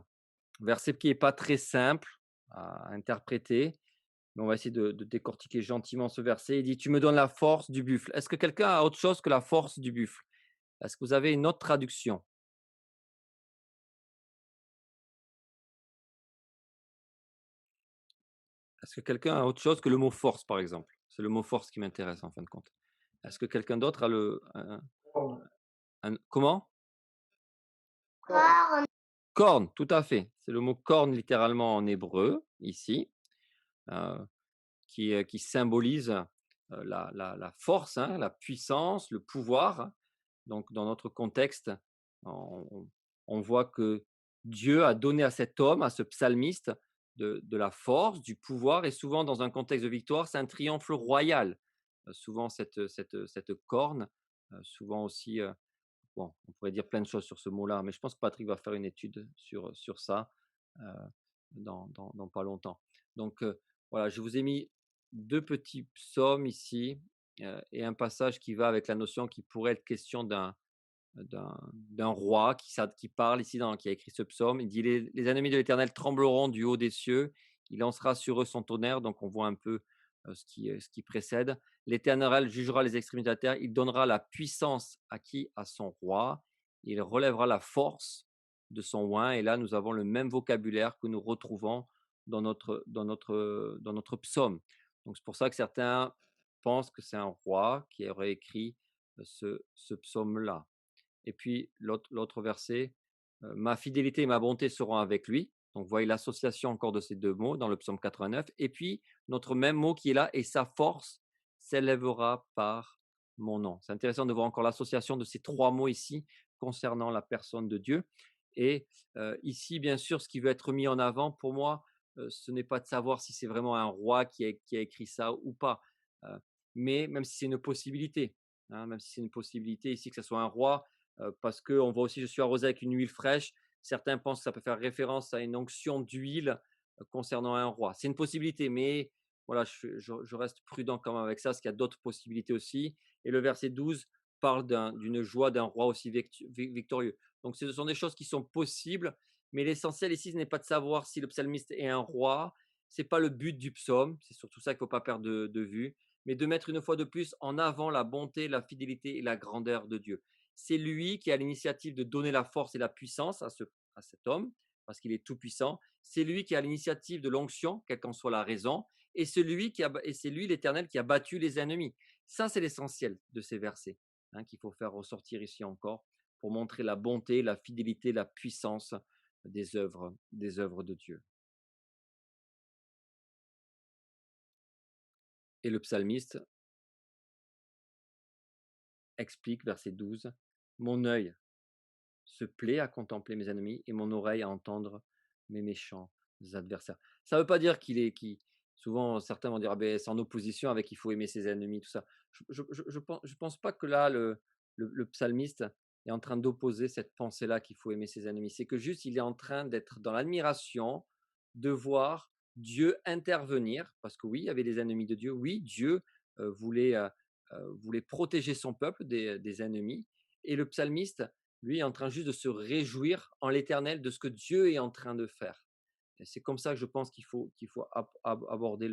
verset qui n'est pas très simple à interpréter, mais on va essayer de décortiquer gentiment ce verset. Il dit: tu me donnes la force du buffle. Est-ce que quelqu'un a autre chose que la force du buffle? Est-ce que vous avez une autre traduction? Est-ce que quelqu'un a autre chose que le mot force, par exemple? C'est le mot force qui m'intéresse en fin de compte. Est-ce que quelqu'un d'autre a Corne. comment? Corne. Corne, tout à fait. C'est le mot corne littéralement en hébreu, ici, heu, qui symbolise, la force, hein, la puissance, le pouvoir. Donc dans notre contexte, on on voit que Dieu a donné à cet homme, à ce psalmiste, de la force, du pouvoir et souvent dans un contexte de victoire, c'est un triomphe royal. Souvent cette corne, souvent aussi, bon, on pourrait dire plein de choses sur ce mot-là, mais je pense que Patrick va faire une étude sur ça, heu, dans pas longtemps. Donc, voilà, je vous ai mis 2 petits psaumes ici, et un passage qui va avec la notion qui pourrait être question d'un roi qui parle ici qui a écrit ce psaume. Il dit: «Les ennemis de l'Éternel trembleront du haut des cieux, il lancera sur eux son tonnerre», donc on voit un peu, ce qui précède. «L'Éternel jugera les extrémités de la terre, il donnera la puissance à qui? À son roi. Il relèvera la force de son oint», et là, nous avons le même vocabulaire que nous retrouvons dans notre psaume. Donc c'est pour ça que certains pensent que c'est un roi qui aurait écrit, ce psaume-là. Et puis l'autre verset, «Ma fidélité et ma bonté seront avec lui». Donc, vous voyez l'association encore de ces 2 mots dans le psaume 89. Et puis notre même mot qui est là: «Et sa force s'élèvera par mon nom». C'est intéressant de voir encore l'association de ces 3 mots ici concernant la personne de Dieu. Et ici, bien sûr, ce qui veut être mis en avant pour moi, ce n'est pas de savoir si c'est vraiment un roi qui a écrit ça ou pas, heu, mais même si c'est une possibilité, hein, même si c'est une possibilité ici que ce soit un roi, parce qu'on voit aussi: «Je suis arrosé avec une huile fraîche». Certains pensent que ça peut faire référence à une onction d'huile, concernant un roi. C'est une possibilité, mais voilà, je reste prudent quand même avec ça, parce qu'il y a d'autres possibilités aussi. Et le verset 12 parle d'une joie d'un roi aussi victorieux. Donc ce sont des choses qui sont possibles, mais l'essentiel ici, ce n'est pas de savoir si le psalmiste est un roi. C'est pas le but du psaume, c'est surtout ça qu'il ne faut pas perdre de vue, mais de mettre une fois de plus en avant la bonté, la fidélité et la grandeur de Dieu. C'est lui qui a l'initiative de donner la force et la puissance à cet homme, parce qu'il est tout-puissant. C'est lui qui a l'initiative de l'onction, quelle qu'en soit la raison. Et c'est lui, l'Éternel, qui a battu les ennemis. Ça, c'est l'essentiel de ces versets, hein, qu'il faut faire ressortir ici encore pour montrer la bonté, la fidélité, la puissance des œuvres de Dieu. Et le psalmiste explique, verset 12, «Mon œil se plaît à contempler mes ennemis et mon oreille à entendre mes méchants adversaires». Ça ne veut pas dire souvent certains vont dire: «Ah ben c'est en opposition avec il faut aimer ses ennemis», tout ça. Je pense pas que là le psalmiste est en train d'opposer cette pensée-là qu'il faut aimer ses ennemis. C'est que juste il est en train d'être dans l'admiration de voir Dieu intervenir, parce que oui, il y avait des ennemis de Dieu. Oui, Dieu, voulait protéger son peuple des ennemis, et le psalmiste, lui, est en train juste de se réjouir en l'Éternel de ce que Dieu est en train de faire. Et c'est comme ça que je pense qu'il faut aborder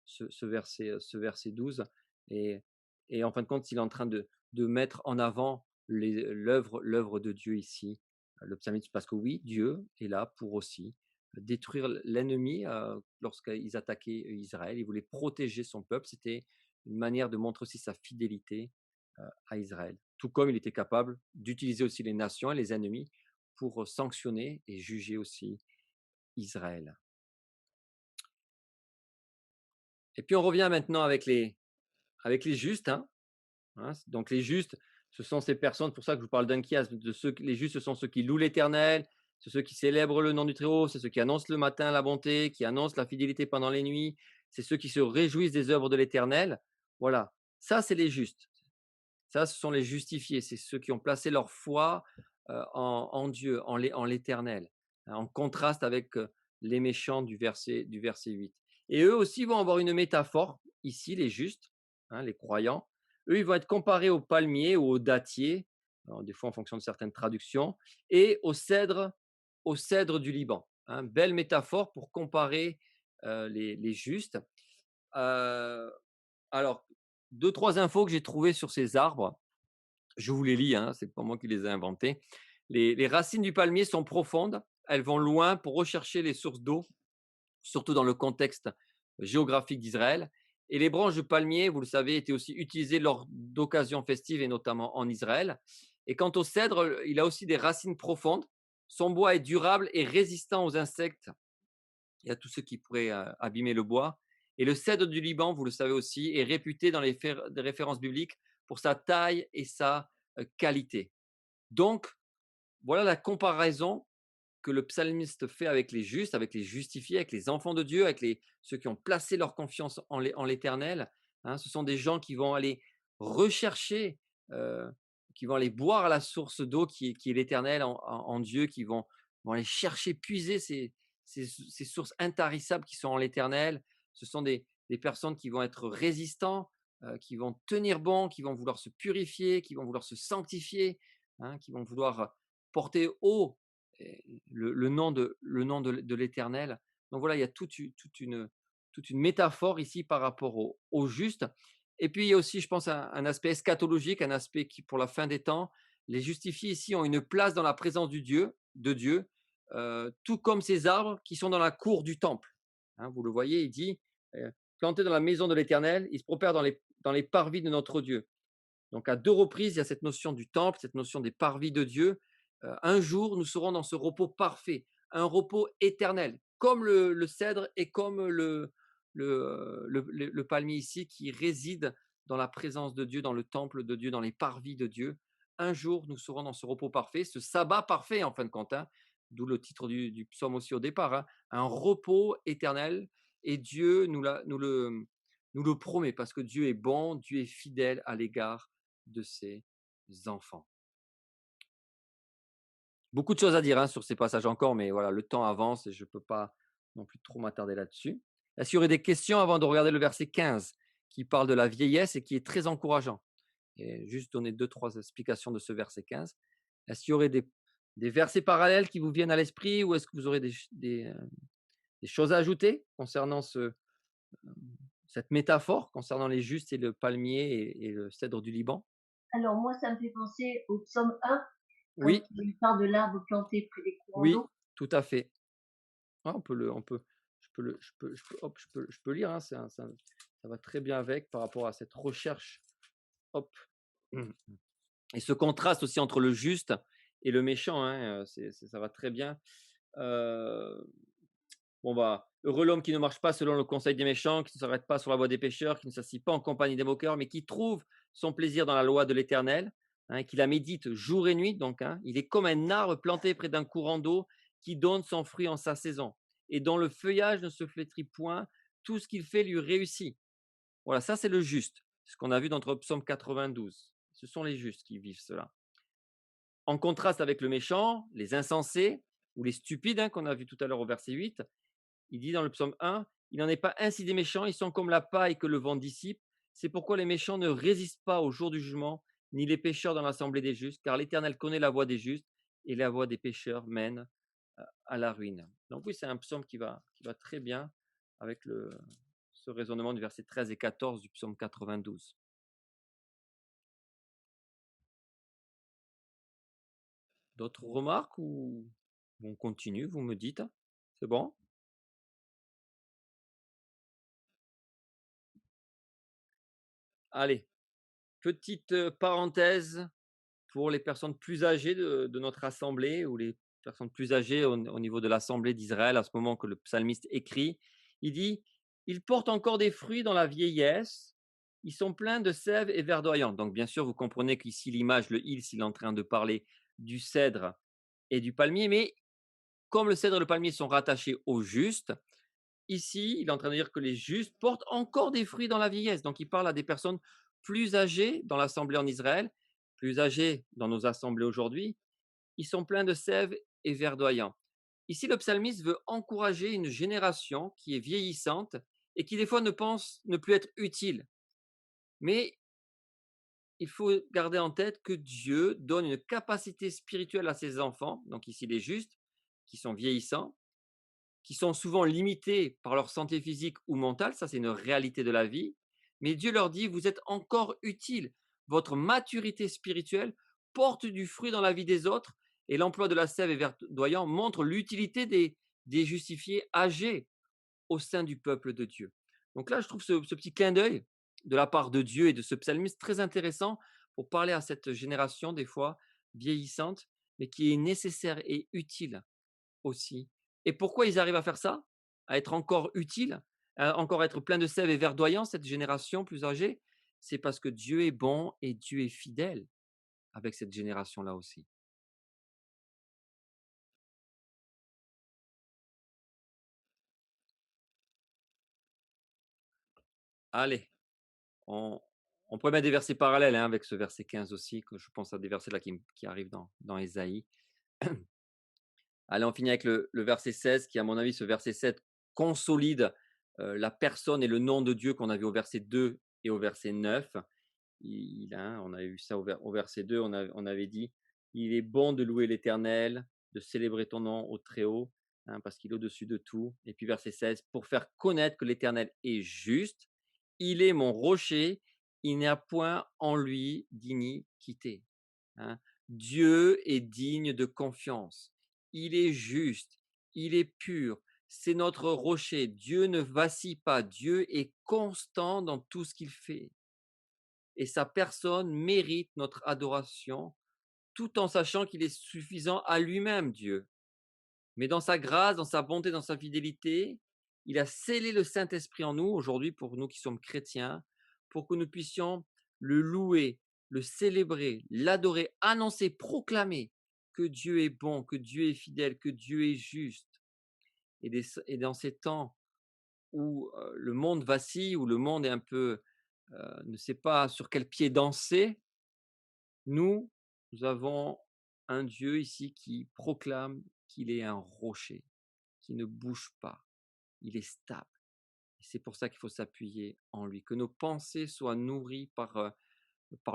ce verset 12. Et, et en fin de compte, il est en train de mettre en avant l'œuvre de Dieu ici, le psalmiste, parce que oui, Dieu est là pour aussi détruire l'ennemi lorsqu'ils attaquaient Israël. Il voulait protéger son peuple. C'était une manière de montrer aussi sa fidélité à Israël. Tout comme il était capable d'utiliser aussi les nations et les ennemis pour sanctionner et juger aussi Israël. Et puis on revient maintenant avec les justes, hein. Donc les justes, ce sont ces personnes, pour ça que je vous parle d'un chiasme, les justes, ce sont ceux qui louent l'Éternel, c'est ceux qui célèbrent le nom du Très-Haut, c'est ceux qui annoncent le matin la bonté, qui annoncent la fidélité pendant les nuits, c'est ceux qui se réjouissent des œuvres de l'Éternel. Voilà, ça c'est les justes. Ça, ce sont les justifiés, c'est ceux qui ont placé leur foi en Dieu, en l'Éternel, hein, en contraste avec les méchants du verset 8. Et eux aussi vont avoir une métaphore, ici, les justes, hein, les croyants. Eux, ils vont être comparés au palmier ou au dattier, alors, des fois en fonction de certaines traductions, et au cèdre du Liban, hein. Belle métaphore pour comparer les justes. Euh, alors, deux, trois infos que j'ai trouvées sur ces arbres. Je vous les lis, hein, c'est pas moi qui les ai inventés. Les racines du palmier sont profondes, elles vont loin pour rechercher les sources d'eau, surtout dans le contexte géographique d'Israël. Et les branches de palmier, vous le savez, étaient aussi utilisées lors d'occasions festives et notamment en Israël. Et quant au cèdre, il a aussi des racines profondes. Son bois est durable et résistant aux insectes et à tout ce qui pourrait abîmer le bois. Et le cèdre du Liban, vous le savez aussi, est réputé dans des références bibliques pour sa taille et sa qualité. Donc, voilà la comparaison que le psalmiste fait avec les justes, avec les justifiés, avec les enfants de Dieu, avec ceux qui ont placé leur confiance en l'Éternel. Hein. Ce sont des gens qui vont aller rechercher, euh, qui vont aller boire à la source d'eau qui est l'Éternel en Dieu, vont aller chercher, puiser ces sources intarissables qui sont en l'Éternel. Ce sont des personnes qui vont être résistants, qui vont tenir bon, qui vont vouloir se purifier, qui vont vouloir se sanctifier, hein, qui vont vouloir porter haut le nom de l'Éternel. Donc voilà, il y a toute une métaphore ici par rapport au juste. Et puis il y a aussi, je pense, un aspect eschatologique, un aspect qui, pour la fin des temps, les justifiés ici ont une place dans la présence de Dieu, tout comme ces arbres qui sont dans la cour du temple. Hein, vous le voyez, il dit, plantés dans la maison de l'Éternel, ils se propèrent dans les parvis de notre Dieu. Donc à deux reprises, il y a cette notion du temple, cette notion des parvis de Dieu. Un jour, nous serons dans ce repos parfait, un repos éternel, comme le cèdre et comme le palmier ici qui réside dans la présence de Dieu, dans le temple de Dieu, dans les parvis de Dieu. Un jour, nous serons dans ce repos parfait, ce sabbat parfait en fin de compte, hein, d'où le titre du psaume aussi au départ, hein, un repos éternel. Et Dieu nous le promet parce que Dieu est bon, Dieu est fidèle à l'égard de ses enfants. Beaucoup de choses à dire hein, sur ces passages encore, mais voilà, le temps avance et je ne peux pas non plus trop m'attarder là-dessus. Est-ce qu'il y aurait des questions avant de regarder le verset 15 qui parle de la vieillesse et qui est très encourageant? Et juste donner deux, trois explications de ce verset 15. Est-ce qu'il y aurait des versets parallèles qui vous viennent à l'esprit ou est-ce que vous aurez des choses à ajouter concernant cette métaphore, concernant les justes et le palmier et le cèdre du Liban? Alors moi, ça me fait penser au psaume 1, quand Oui, il parle de l'arbre planté près des courants oui, d'eau. tout à fait. Ah, je peux lire, hein, ça va très bien avec par rapport à cette recherche. Hop. Et ce contraste aussi entre le juste et le méchant, hein, ça va très bien. Euh, bon bah, heureux l'homme qui ne marche pas selon le conseil des méchants, qui ne s'arrête pas sur la voie des pécheurs, qui ne s'assied pas en compagnie des moqueurs, mais qui trouve son plaisir dans la loi de l'Éternel, hein, qui la médite jour et nuit. Donc, hein, il est comme un arbre planté près d'un courant d'eau qui donne son fruit en sa saison et dont le feuillage ne se flétrit point. Tout ce qu'il fait lui réussit. Voilà, ça c'est le juste. Ce qu'on a vu dans notre psaume 92. Ce sont les justes qui vivent cela. En contraste avec le méchant, les insensés ou les stupides, hein, qu'on a vu tout à l'heure au verset 8, il dit dans le psaume 1, il n'en est pas ainsi des méchants, ils sont comme la paille que le vent dissipe. C'est pourquoi les méchants ne résistent pas au jour du jugement, ni les pécheurs dans l'assemblée des justes, car l'Éternel connaît la voie des justes et la voie des pécheurs mène à la ruine. Donc oui, c'est un psaume qui va très bien avec ce raisonnement du verset 13 et 14 du psaume 92. D'autres remarques ou on continue, vous me dites? C'est bon? Allez, petite parenthèse pour les personnes plus âgées de notre assemblée ou les personnes plus âgées au niveau de l'assemblée d'Israël à ce moment que le psalmiste écrit. Il dit, ils portent encore des fruits dans la vieillesse, ils sont pleins de sève et verdoyants. Donc bien sûr, vous comprenez qu'ici l'image, le il, s'il est en train de parler du cèdre et du palmier, mais comme le cèdre et le palmier sont rattachés au juste, ici, il est en train de dire que les justes portent encore des fruits dans la vieillesse. Donc, il parle à des personnes plus âgées dans l'assemblée en Israël, plus âgées dans nos assemblées aujourd'hui. Ils sont pleins de sève et verdoyants. Ici, le psalmiste veut encourager une génération qui est vieillissante et qui, des fois, ne pense ne plus être utile. Mais il faut garder en tête que Dieu donne une capacité spirituelle à ses enfants, donc ici les justes, qui sont vieillissants, qui sont souvent limités par leur santé physique ou mentale, ça c'est une réalité de la vie, mais Dieu leur dit, vous êtes encore utiles, votre maturité spirituelle porte du fruit dans la vie des autres, et l'emploi de la sève et verdoyant montre l'utilité des justifiés âgés au sein du peuple de Dieu. Donc là, je trouve ce petit clin d'œil de la part de Dieu et de ce psalmiste très intéressant pour parler à cette génération, des fois vieillissante, mais qui est nécessaire et utile aussi. Et pourquoi ils arrivent à faire ça? À être encore utiles, à encore être plein de sève et verdoyants, cette génération plus âgée? C'est parce que Dieu est bon et Dieu est fidèle avec cette génération-là aussi. Allez, on on pourrait mettre des versets parallèles, hein, avec ce verset 15 aussi, que je pense à des versets là qui arrivent dans Ésaïe. Allez, on finit avec le verset 16 qui, à mon avis, ce verset 7 consolide, la personne et le nom de Dieu qu'on a vu au verset 2 et au verset 9. Hein, on avait vu ça au verset 2, on avait dit: «Il est bon de louer l'Éternel, de célébrer ton nom au Très-Haut, hein, parce qu'il est au-dessus de tout». Et puis verset 16: «Pour faire connaître que l'Éternel est juste, il est mon rocher, il n'y a point en lui d'iniquité». Hein. Dieu est digne de confiance. Il est juste, il est pur. C'est notre rocher. Dieu ne vacille pas. Dieu est constant dans tout ce qu'il fait. Et sa personne mérite notre adoration, tout en sachant qu'il est suffisant à lui-même, Dieu. Mais dans sa grâce, dans sa bonté, dans sa fidélité, il a scellé le Saint-Esprit en nous, aujourd'hui, pour nous qui sommes chrétiens, pour que nous puissions le louer, le célébrer, l'adorer, annoncer, proclamer que Dieu est bon, que Dieu est fidèle, que Dieu est juste. Et dans ces temps où le monde vacille, où le monde est un peu, ne sait pas sur quel pied danser, nous, nous avons un Dieu ici qui proclame qu'il est un rocher, qui ne bouge pas, il est stable. Et c'est pour ça qu'il faut s'appuyer en lui, que nos pensées soient nourries par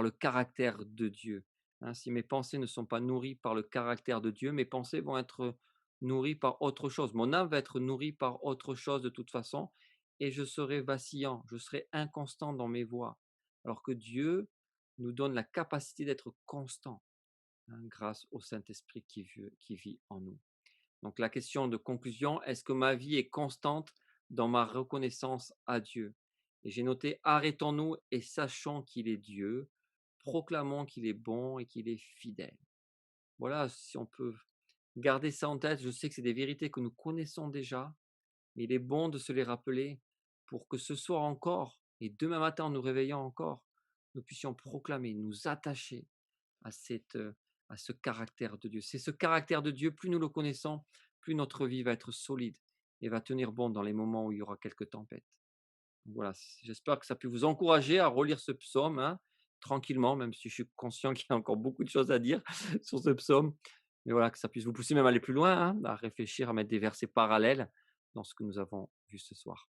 le caractère de Dieu. Hein, si mes pensées ne sont pas nourries par le caractère de Dieu, mes pensées vont être nourries par autre chose. Mon âme va être nourrie par autre chose de toute façon, et je serai vacillant, je serai inconstant dans mes voies. Alors que Dieu nous donne la capacité d'être constant, hein, grâce au Saint-Esprit qui vit en nous. Donc la question de conclusion: est-ce que ma vie est constante dans ma reconnaissance à Dieu? Et j'ai noté: arrêtons-nous et sachons qu'il est Dieu, proclamons qu'il est bon et qu'il est fidèle. Voilà, si on peut garder ça en tête, je sais que c'est des vérités que nous connaissons déjà, mais il est bon de se les rappeler pour que ce soir encore et demain matin en nous réveillant encore, nous puissions proclamer, nous attacher à à ce caractère de Dieu. C'est ce caractère de Dieu, plus nous le connaissons, plus notre vie va être solide et va tenir bon dans les moments où il y aura quelques tempêtes. Voilà, j'espère que ça peut vous encourager à relire ce psaume, hein, tranquillement, même si je suis conscient qu'il y a encore beaucoup de choses à dire sur ce psaume. Mais voilà, que ça puisse vous pousser même à aller plus loin, hein, à réfléchir, à mettre des versets parallèles dans ce que nous avons vu ce soir.